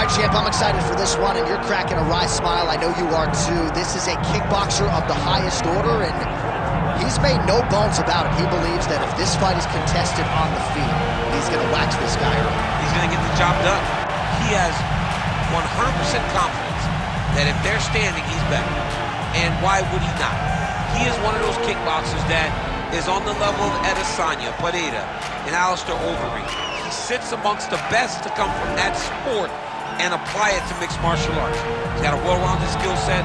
right, champ, I'm excited for this one, and you're cracking a wry smile. I know you are too. This is a kickboxer of the highest order, and he's made no bones about it. He believes that if this fight is contested on the feet, he's going to wax this guy early. He's going to get the job done. He has 100% confidence that if they're standing, he's better. And why would he not? He is one of those kickboxers that is on the level of Adesanya, Pereira, and Alistair Overeem. He sits amongst the best to come from that sport and apply it to mixed martial arts. He's got a well-rounded skill set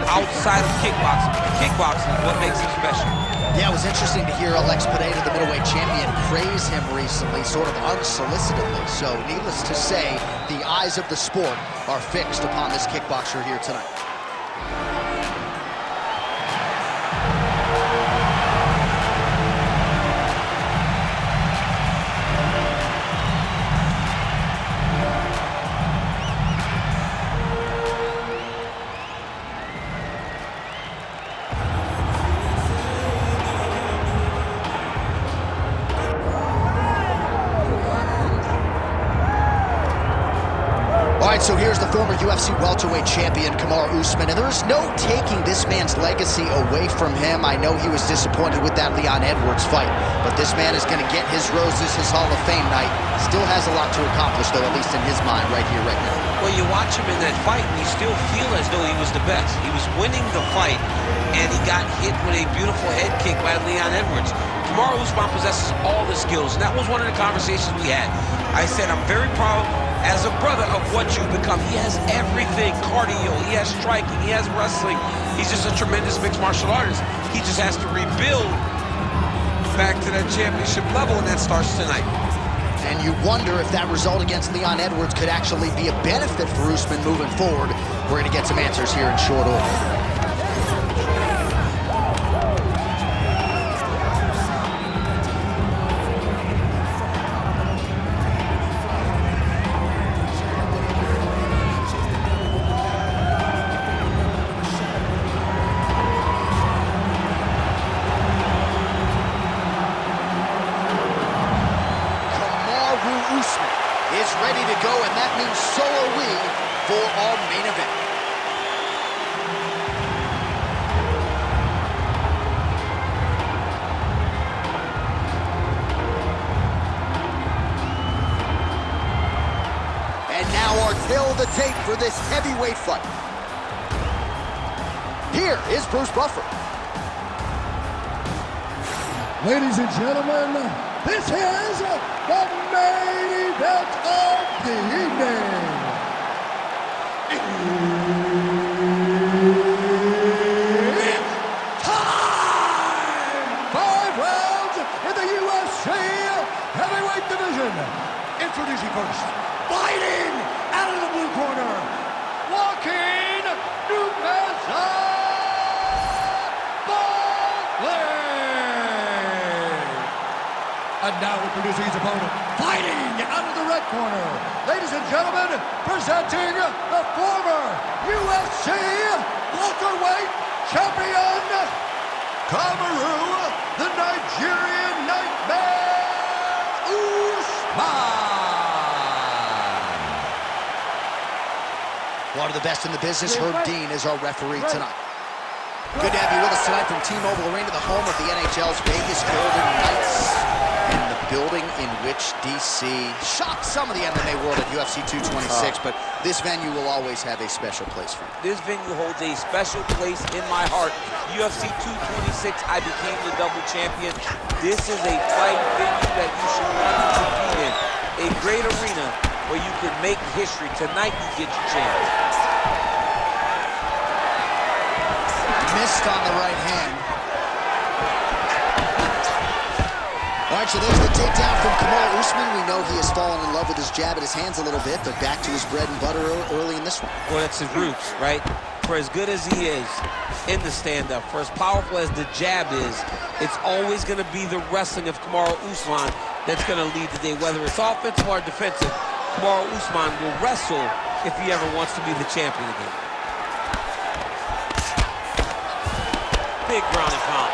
outside of kickboxing. Kickboxing is what makes him special. Yeah, it was interesting to hear Alex Pereira, the middleweight champion, praise him recently, sort of unsolicitedly. So, needless to say, the eyes of the sport are fixed upon this kickboxer here tonight. So here's the former UFC welterweight champion, Kamaru Usman, and there's no taking this man's legacy away from him. I know he was disappointed with that Leon Edwards fight, but this man is going to get his roses, his Hall of Fame night. Still has a lot to accomplish, though, at least in his mind, right here, right now. Well, you watch him in that fight, and you still feel as though he was the best. He was winning the fight, and he got hit with a beautiful head kick by Leon Edwards. Kamaru Usman possesses all the skills, and that was one of the conversations we had. I said, I'm very proud as a brother of what you've become. He has everything, cardio, he has striking, he has wrestling. He's just a tremendous mixed martial artist. He just has to rebuild back to that championship level, and that starts tonight. And you wonder if that result against Leon Edwards could actually be a benefit for Usman moving forward. We're going to get some answers here in short order. Usman is ready to go, and that means so are we for our main event. And now our tail of the tape for this heavyweight fight. Here is Bruce Buffer. Ladies and gentlemen, this is the main event of the evening. It's time! 5 rounds in the UFC heavyweight division. Introducing first, fighting out of the blue corner, Joaquin Buckley. And now introducing his opponent, fighting out of the red corner. Ladies and gentlemen, presenting the former UFC welterweight champion, Kamaru, the Nigerian Nightmare, Usman. One of the best in the business, Herb Dean, is our referee tonight. Good to have you with us tonight from T-Mobile Arena, the home of the NHL's Vegas Golden Knights. And the building in which DC shocked some of the MMA world at UFC 226, but this venue will always have a special place for you. This venue holds a special place in my heart. UFC 226, I became the double champion. This is a fight venue that you should want to compete in. A great arena where you can make history. Tonight you get your chance. Missed on the right hand. All right, so there's the takedown from Kamaru Usman. We know he has fallen in love with his jab at his hands a little bit, but back to his bread and butter early in this one. Well, that's his roots, right? For as good as he is in the stand-up, for as powerful as the jab is, it's always going to be the wrestling of Kamaru Usman that's going to lead the day. Whether it's offensive or defensive, Kamaru Usman will wrestle if he ever wants to be the champion again. Big ground and pound.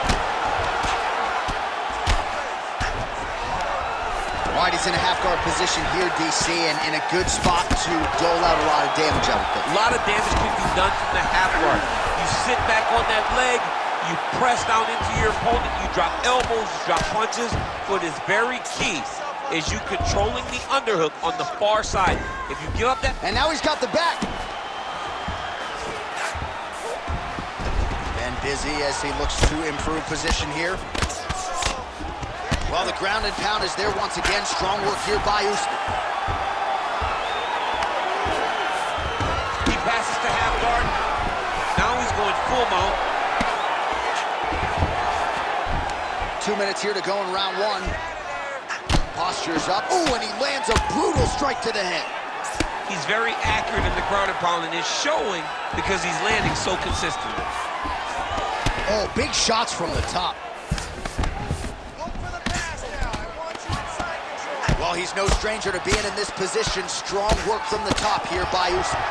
All right, he's in a half-guard position here, DC, and in a good spot to dole out a lot of damage, I would think. A lot of damage can be done from the half-guard. You sit back on that leg, you press down into your opponent, you drop elbows, you drop punches. What is very key is you controlling the underhook on the far side. If you give up that... And now he's got the back. And busy as he looks to improve position here. Well, the ground and pound is there once again. Strong work here by Usman. He passes to half guard. Now he's going full mount. 2 minutes here to go in round one. Posture's up. Oh, and he lands a brutal strike to the head. He's very accurate in the ground and pound, and it's showing because he's landing so consistently. Oh, big shots from the top. Well, he's no stranger to being in this position. Strong work from the top here by Usman.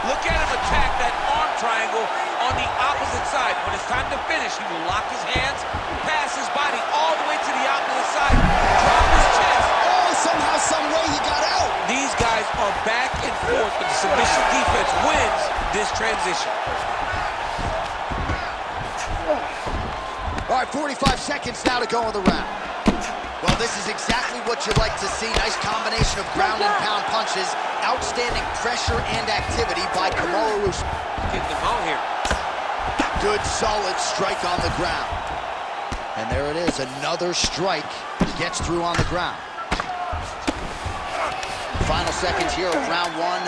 Look at him attack that arm triangle on the opposite side. When it's time to finish, he will lock his hands, pass his body all the way to the opposite side, drop his chest. Oh, somehow, some way he got out. These guys are back and forth, but the submission defense wins this transition. All right, 45 seconds now to go in the round. Well, this is exactly what you like to see. Nice combination of ground and pound punches. Outstanding pressure and activity by Kamaru Usman. Getting them out here. Good, solid strike on the ground. And there it is, another strike. Gets through on the ground. Final seconds here of round one.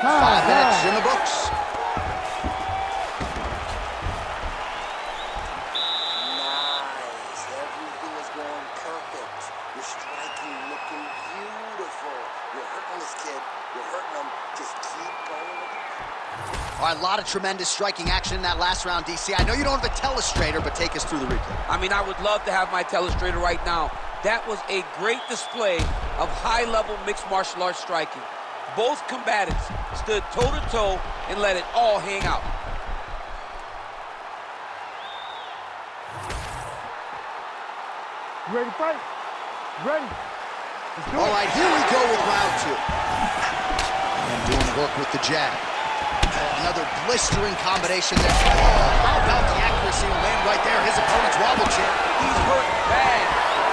5 minutes in the books. You're striking, looking beautiful. You're hurting this kid. You're hurting him. Just keep going. All right, a lot of tremendous striking action in that last round, DC. I know you don't have a telestrator, but take us through the replay. I mean, I would love to have my telestrator right now. That was a great display of high-level mixed martial arts striking. Both combatants stood toe-to-toe and let it all hang out. You ready to fight? Ready? Let's do it. All right, here we go with round two. And doing work with the jab. Another blistering combination there. Oh, how about the accuracy to land right there? His opponent's wobble chin. He's hurt bad.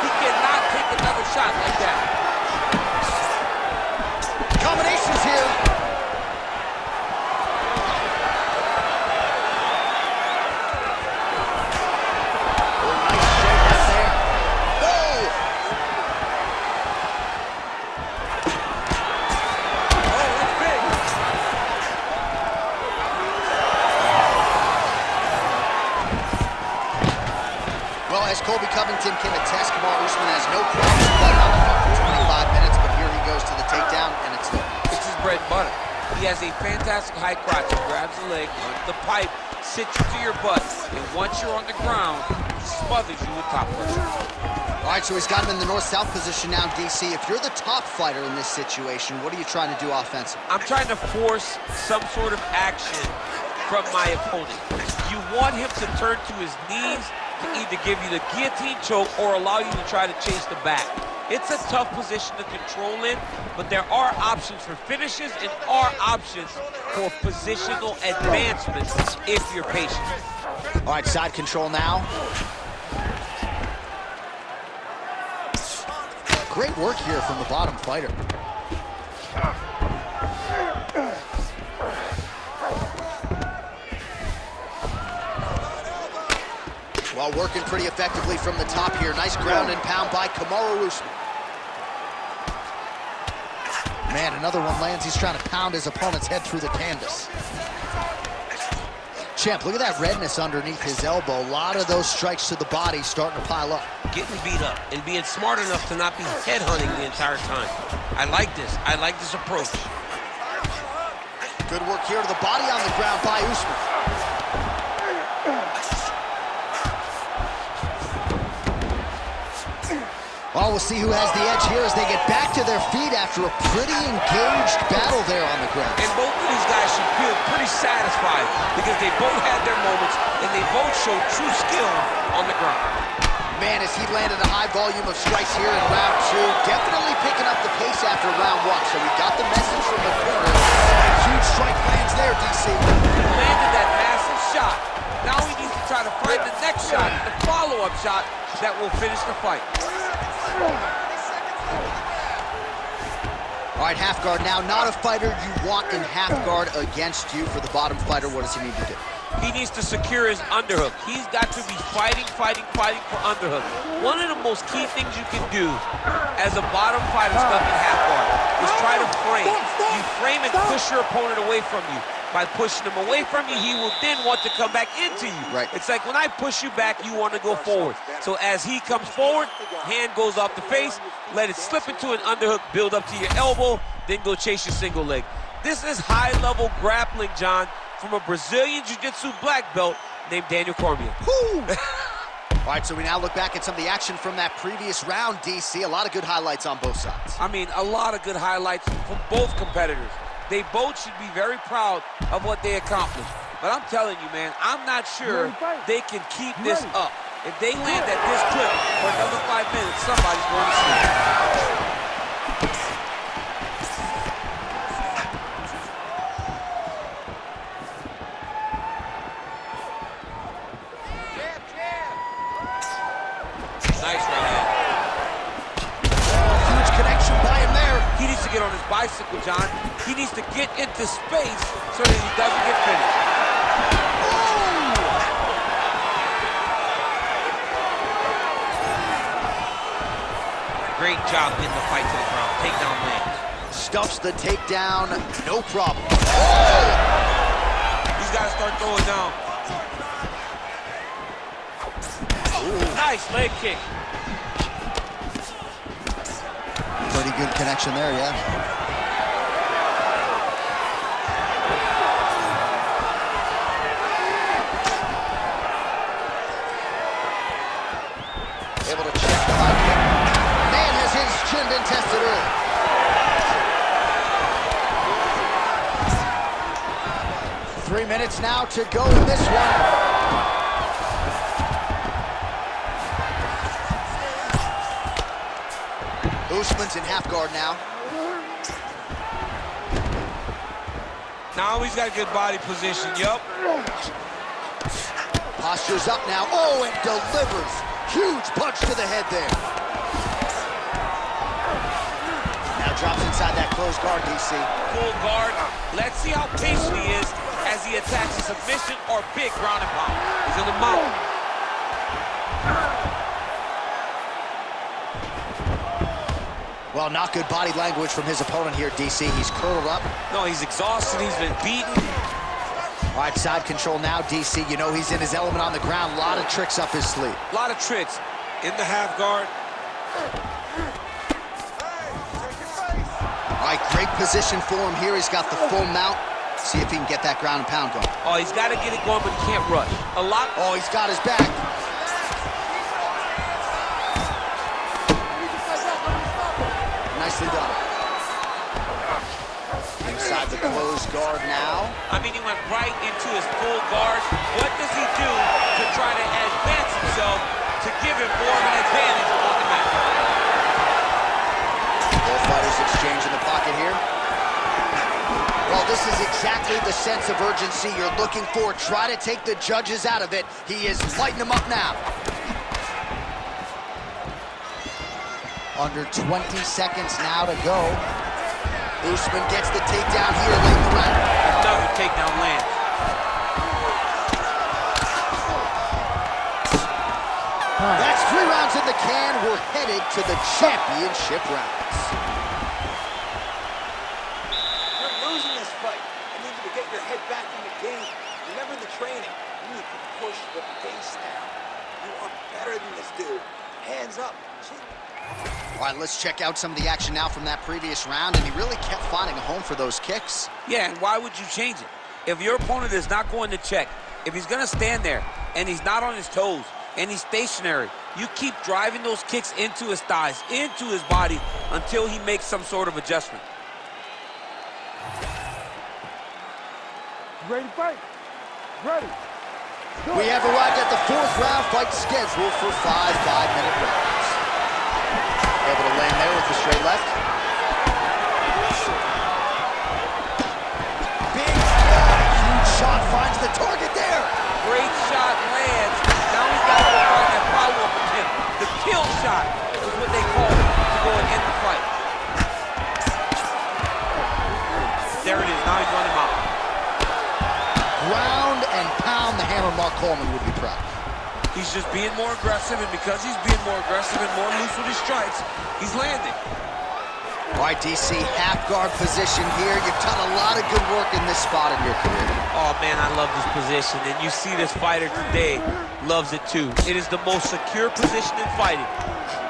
He cannot take another shot like that. Combinations here. Colby Covington can attest, Kamaru Usman has no problem fighting on the front for 25 minutes, but here he goes to the takedown, and it's there. It's his bread and butter. He has a fantastic high crotch. He grabs the leg, runs the pipe, sits you to your butt, and once you're on the ground, he smothers you with top pressure. All right, so he's got him in the north-south position now, DC. If you're the top fighter in this situation, what are you trying to do offensively? I'm trying to force some sort of action from my opponent. You want him to turn to his knees to either give you the guillotine choke or allow you to try to chase the back. It's a tough position to control in, but there are options for finishes and are options for positional advancements if you're patient. All right, side control now. Great work here from the bottom fighter. Well, working pretty effectively from the top here. Nice ground and pound by Kamaru Usman. Man, another one lands. He's trying to pound his opponent's head through the canvas. Champ, look at that redness underneath his elbow. A lot of those strikes to the body starting to pile up. Getting beat up and being smart enough to not be headhunting the entire time. I like this. I like this approach. Good work here to the body on the ground by Usman. Well, we'll see who has the edge here as they get back to their feet after a pretty engaged battle there on the ground. And both of these guys should feel pretty very satisfied because they both had their moments and they both showed true skill on the ground. Man, as he landed a high volume of strikes here in round 2, definitely picking up the pace after round 1. So we got the message from the corner. Huge strike lands there, DC. He landed that massive shot. Now he needs to try to find the next shot, the follow-up shot that will finish the fight. All right, half guard now. Not a fighter you want in half guard against you. For the bottom fighter, what does he need to do? He needs to secure his underhook. He's got to be fighting for underhook. One of the most key things you can do as a bottom fighter stuck in half guard is try to frame. You frame and push your opponent away from you. By pushing him away from you, he will then want to come back into you. Right. It's like when I push you back, you want to go forward. So as he comes forward, hand goes off the face, let it slip into an underhook, build up to your elbow, then go chase your single leg. This is high-level grappling, John, from a Brazilian Jiu-Jitsu black belt named Daniel Cormier. All right, so we now look back at some of the action from that previous round, DC. A lot of good highlights on both sides. I mean, a lot of good highlights from both competitors. They both should be very proud of what they accomplished. But I'm telling you, man, I'm not sure they can keep this up. If they land at this clip for another 5 minutes, somebody's going to sleep. Nice right hand. Huge connection by him there. He needs to get on his bicycle, John. He needs to get into space so that he doesn't get finished. Great job getting the fight to the ground. Takedown lands. Stuffs the takedown, no problem. He's got to start throwing down. Nice leg kick. Pretty good connection there, yeah. Able to check the high kick. Man, has his chin been tested early. 3 minutes now to go in this one. Usman's in half guard now. Now he's got a good body position, yup. Posture's up now. Oh, and delivers. Huge punch to the head there. Now drops inside that closed guard, DC. Full guard. Let's see how patient he is as he attacks a submission or big ground and pound. He's in the mount. Well, not good body language from his opponent here, DC. He's curled up. No, he's exhausted. He's been beaten. All right, side control now, DC. You know he's in his element on the ground. A lot of tricks up his sleeve. A lot of tricks in the half guard. All right, great position for him here. He's got the full mount. See if he can get that ground and pound going. Oh, he's got to get it going, but he can't rush. Oh, he's got his back. Nicely done. Inside the closed guard now. I mean, he went right into his full guard. What does he do to try to advance himself to give him more of an advantage on the mat? Both fighters exchanging the pocket here. Well, this is exactly the sense of urgency you're looking for. Try to take the judges out of it. He is lighting them up now. Under 20 seconds now to go. Usman gets the takedown here late in the round. Another takedown lands. That's 3 rounds in the can. We're headed to the championship rounds. You're losing this fight. I need you to get your head back in the game. Remember the training. You need to push the pace now. You are better than this dude. Hands up. All right, let's check out some of the action now from that previous round, and he really kept finding a home for those kicks. Yeah, and why would you change it? If your opponent is not going to check, if he's going to stand there and he's not on his toes and he's stationary, you keep driving those kicks into his thighs, into his body until he makes some sort of adjustment. Ready to fight? Ready. We have arrived at the 4th round fight scheduled for 5 5-minute rounds. Able to land there with the straight left. Big huge shot finds the target there. Great shot lands. Now he's got to find that follow-up attempt. The kill shot is what they call it to go and end the fight. There it is. Now he's running him out. Ground and pound. The hammer Mark Coleman would be proud. He's just being more aggressive, and because he's being more aggressive and more loose with his strikes, he's landing. All right, DC, half guard position here. You've done a lot of good work in this spot in your career. Oh, man, I love this position, and you see this fighter today loves it, too. It is the most secure position in fighting.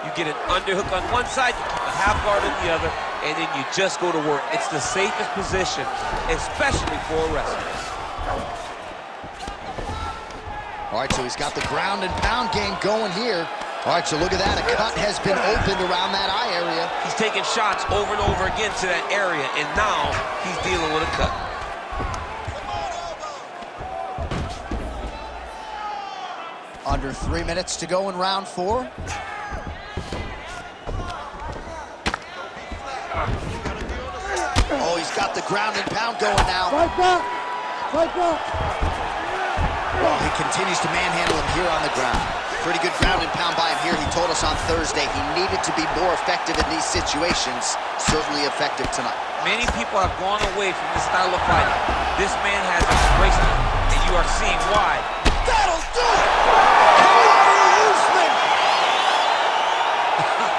You get an underhook on one side, you keep a half guard on the other, and then you just go to work. It's the safest position, especially for a wrestler. All right, so he's got the ground and pound game going here. All right, so look at that. A cut has been opened around that eye area. He's taking shots over and over again to that area, and now he's dealing with a cut. Under 3 minutes to go in round 4. Oh, he's got the ground and pound going now. Fight back! Fight back! Well, he continues to manhandle him here on the ground. Pretty good ground and pound by him here. He told us on Thursday he needed to be more effective in these situations. Certainly effective tonight. Many people have gone away from this style of fighting. This man has embraced it, and you are seeing why. That'll do it! Kamaru Usman!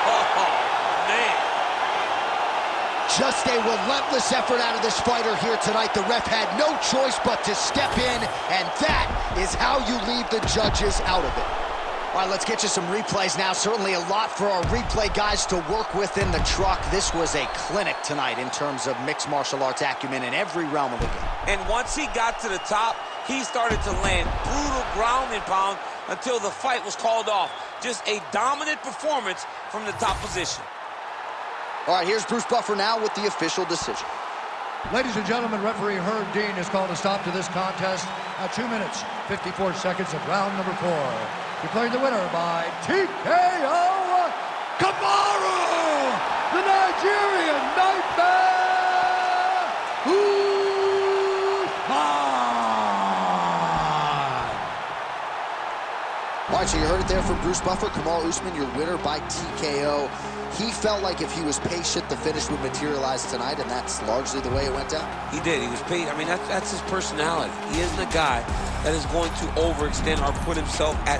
Oh, man. Just a relentless effort out of this fighter here tonight. The ref had no choice but to step in, and that is how you leave the judges out of it. All right, let's get you some replays now. Certainly a lot for our replay guys to work with in the truck. This was a clinic tonight in terms of mixed martial arts acumen in every realm of the game. And once he got to the top, he started to land brutal ground and pound until the fight was called off. Just a dominant performance from the top position. All right, here's Bruce Buffer now with the official decision. Ladies and gentlemen, referee Herb Dean has called a stop to this contest at 2 minutes, 54 seconds of round number 4. Declaring the winner by TKO, Kamaru, the Nigerian Nightmare, Usman. All right, so you heard it there from Bruce Buffer. Kamaru Usman, your winner by TKO. He felt like if he was patient, the finish would materialize tonight, and that's largely the way it went down. He did. He was patient. I mean, that's his personality. He isn't a guy that is going to overextend or put himself at